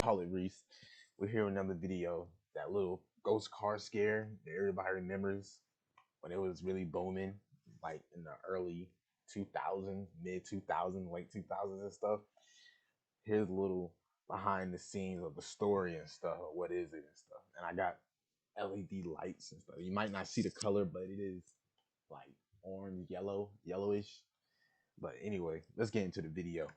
Callitreese. We're here with another video. That little ghost car scare that everybody remembers when it was really booming, like in the early 2000s, mid 2000s, late 2000s and stuff. Here's a little behind the scenes of the story and stuff. What is it and stuff. And I got LED lights and stuff. You might not see the color, but it is like orange, yellowish. But anyway, let's get into the video.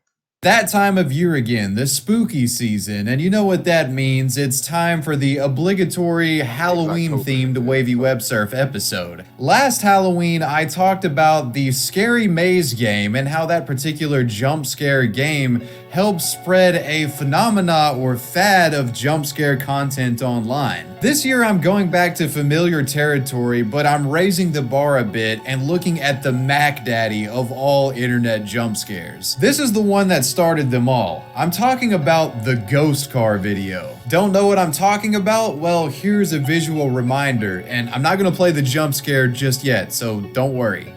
That time of year again, the spooky season, and you know what that means. It's time for the obligatory Halloween-themed Wavy Web Surf episode. Last Halloween, I talked about the Scary Maze game and how that particular jump scare game helped spread a phenomena or fad of jump scare content online. This year, I'm going back to familiar territory, but I'm raising the bar a bit and looking at the Mac Daddy of all internet jump scares. This is the one that started them all. I'm talking about the ghost car video. Don't know what I'm talking about? Well, here's a visual reminder, and I'm not gonna play the jump scare just yet, so don't worry.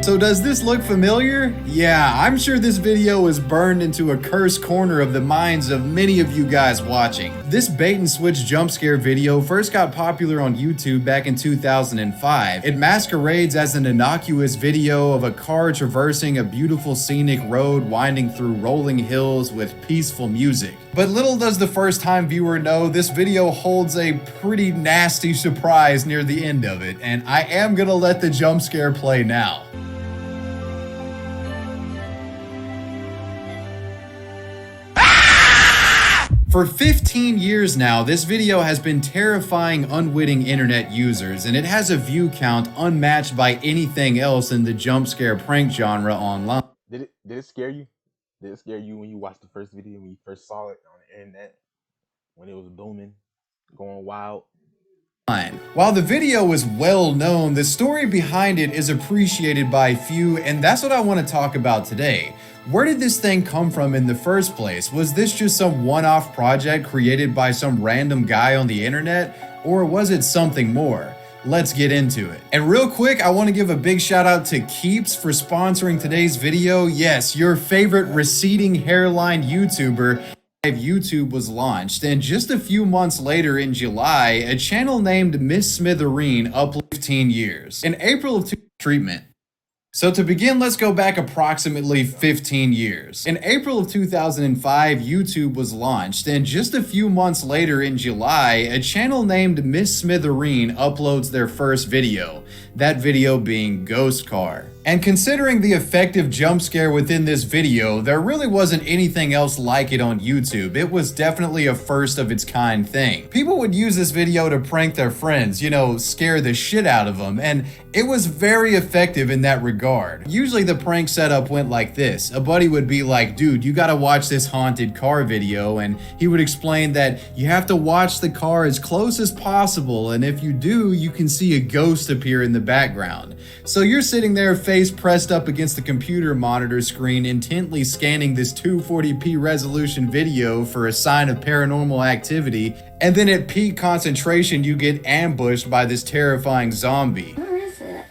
So does this look familiar? Yeah, I'm sure this video is burned into a cursed corner of the minds of many of you guys watching. This bait and switch jump scare video first got popular on YouTube back in 2005. It masquerades as an innocuous video of a car traversing a beautiful scenic road winding through rolling hills with peaceful music. But little does the first time viewer know, this video holds a pretty nasty surprise near the end of it, and I am gonna let the jump scare play now. For 15 years now, this video has been terrifying unwitting internet users, and it has a view count unmatched by anything else in the jump scare prank genre online. Did it scare you? Did it scare you when you watched the first video, when you first saw it on the internet, when it was booming, going wild? While the video is well known, the story behind it is appreciated by few, and that's what I want to talk about today. Where did this thing come from in the first place? Was this just some one-off project created by some random guy on the internet, or was it something more? Let's get into it. And real quick, I want to give a big shout out to Keeps for sponsoring today's video. Yes, your favorite receding hairline YouTuber. YouTube was launched, and just a few months later in July, a channel named Miss Smithereen uploaded 15 years. In April of treatment. So to begin, let's go back approximately 15 years. In April of 2005, YouTube was launched, and just a few months later in July, a channel named Miss Smithereen uploads their first video, that video being Ghost Car. And considering the effective jump scare within this video, there really wasn't anything else like it on YouTube. It was definitely a first of its kind thing. People would use this video to prank their friends, you know, scare the shit out of them, and it was very effective in that regard. Usually the prank setup went like this. A buddy would be like, dude, you gotta watch this haunted car video, and he would explain that you have to watch the car as close as possible, and if you do, you can see a ghost appear in the background. So you're sitting there face pressed up against the computer monitor screen, intently scanning this 240p resolution video for a sign of paranormal activity, and then at peak concentration you get ambushed by this terrifying zombie. Where is it?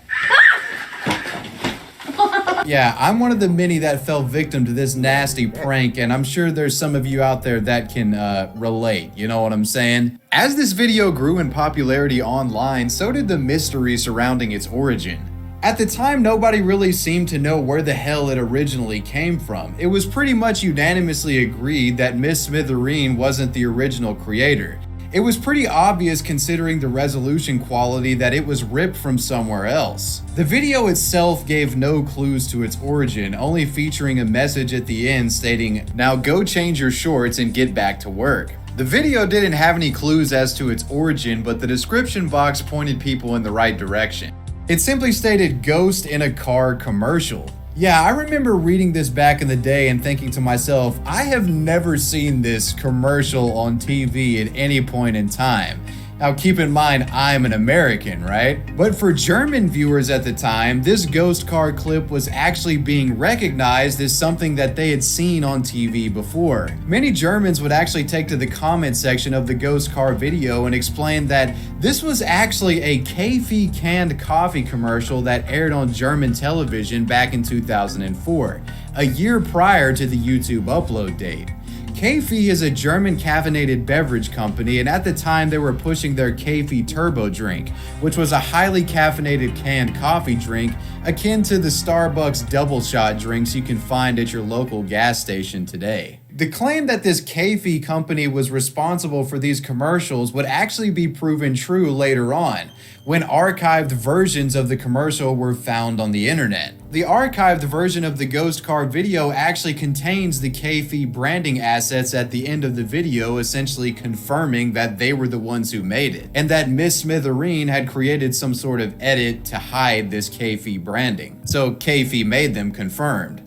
Yeah, I'm one of the many that fell victim to this nasty prank, and I'm sure there's some of you out there that can relate, you know what I'm saying? As this video grew in popularity online, so did the mystery surrounding its origin. At the time, nobody really seemed to know where the hell it originally came from. It was pretty much unanimously agreed that Miss Smithereen wasn't the original creator. It was pretty obvious considering the resolution quality that it was ripped from somewhere else. The video itself gave no clues to its origin, only featuring a message at the end stating, "Now go change your shorts and get back to work." The video didn't have any clues as to its origin, but the description box pointed people in the right direction. It simply stated "ghost in a car commercial." Yeah, I remember reading this back in the day and thinking to myself, I have never seen this commercial on TV at any point in time. Now keep in mind, I'm an American, right? But for German viewers at the time, this ghost car clip was actually being recognized as something that they had seen on TV before. Many Germans would actually take to the comment section of the ghost car video and explain that this was actually a Café canned coffee commercial that aired on German television back in 2004, a year prior to the YouTube upload date. Café is a German caffeinated beverage company, and at the time they were pushing their Café Turbo drink, which was a highly caffeinated canned coffee drink akin to the Starbucks double shot drinks you can find at your local gas station today. The claim that this Café company was responsible for these commercials would actually be proven true later on, when archived versions of the commercial were found on the internet. The archived version of the ghost car video actually contains the Café branding assets at the end of the video, essentially confirming that they were the ones who made it, and that Miss Smithereen had created some sort of edit to hide this Café branding. So Café made them confirmed.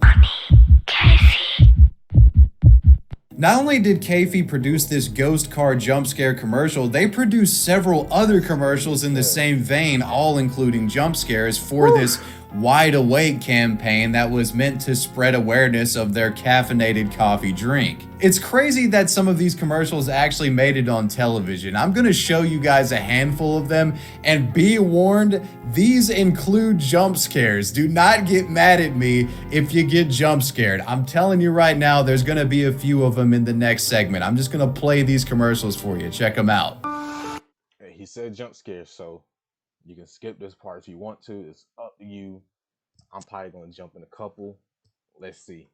Not only did Café produce this ghost car jump scare commercial, they produced several other commercials in the same vein, all including jump scares for this Wide Awake campaign that was meant to spread awareness of their caffeinated coffee drink. It's crazy that some of these commercials actually made it on television. I'm gonna show you guys a handful of them, and be warned, these include jump scares. Do not get mad at me if you get jump scared. I'm telling you right now, there's gonna be a few of them in the next segment. I'm just gonna play these commercials for you. Check them out. Hey, he said jump scares, so you can skip this part if you want to. It's up to you. I'm probably gonna jump in a couple. Let's see.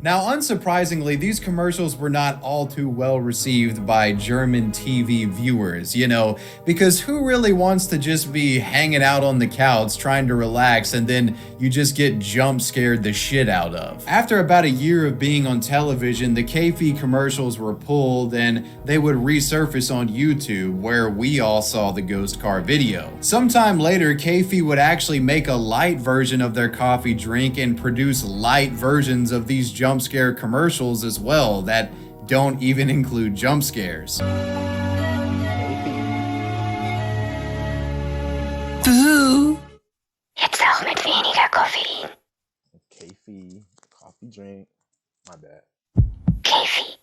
Now, unsurprisingly, these commercials were not all too well received by German TV viewers, because who really wants to just be hanging out on the couch trying to relax and then you just get jump scared the shit out of? After about a year of being on television, the Café commercials were pulled and they would resurface on YouTube, where we all saw the ghost car video. Sometime later, Café would actually make a light version of their coffee drink and produce light versions of these jump scare commercials as well that don't even include jump scares. Jetzt auch mit weniger Koffein. Café, coffee drink. My bad. Café.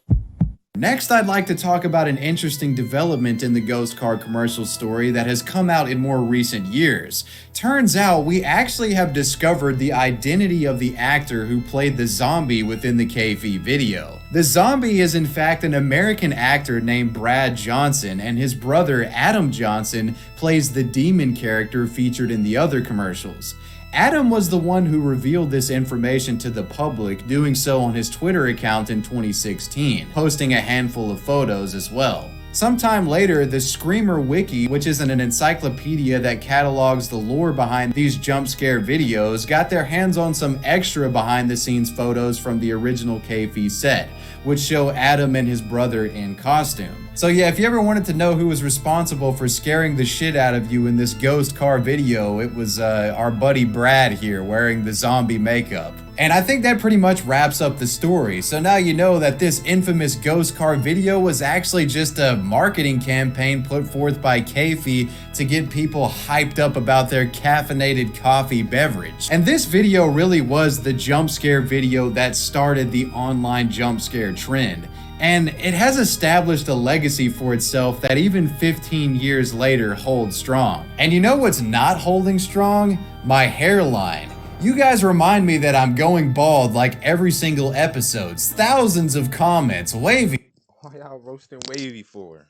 Next, I'd like to talk about an interesting development in the ghost car commercial story that has come out in more recent years. Turns out we actually have discovered the identity of the actor who played the zombie within the Café video. The zombie is in fact an American actor named Brad Johnson, and his brother Adam Johnson plays the demon character featured in the other commercials. Adam was the one who revealed this information to the public, doing so on his Twitter account in 2016, posting a handful of photos as well. Sometime later, the Screamer Wiki, which is an encyclopedia that catalogs the lore behind these jump scare videos, got their hands on some extra behind the scenes photos from the original Café set, which show Adam and his brother in costume. So yeah, if you ever wanted to know who was responsible for scaring the shit out of you in this ghost car video, it was our buddy Brad here wearing the zombie makeup. And I think that pretty much wraps up the story. So now you know that this infamous ghost car video was actually just a marketing campaign put forth by Café to get people hyped up about their caffeinated coffee beverage. And this video really was the jump scare video that started the online jump scare trend. And it has established a legacy for itself that even 15 years later holds strong. And you know what's not holding strong? My hairline. You guys remind me that I'm going bald like every single episode. Thousands of comments, wavy. Why y'all roasting Wavy for?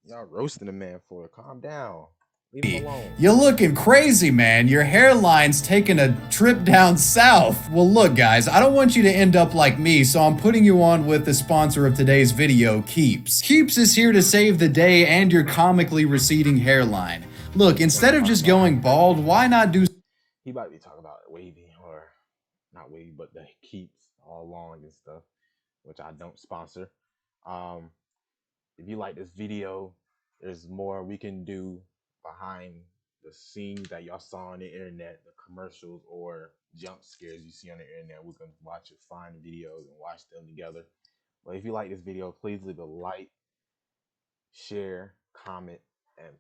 Y'all roasting the man for? Calm down. Leave him alone. You're looking crazy, man. Your hairline's taking a trip down south. Well, look, guys, I don't want you to end up like me, so I'm putting you on with the sponsor of today's video, Keeps. Keeps is here to save the day and your comically receding hairline. Look, instead of just going bald, why not do... He might be talking about wavy, or not wavy, but the Keeps all long and stuff, which I don't sponsor. If you like this video, there's more we can do behind the scenes that y'all saw on the internet, the commercials or jump scares you see on the internet. We're gonna watch it, find videos and watch them together. But if you like this video, please leave a like, share, comment, and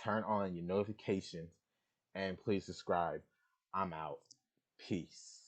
turn on your notifications, and please subscribe. I'm out. Peace.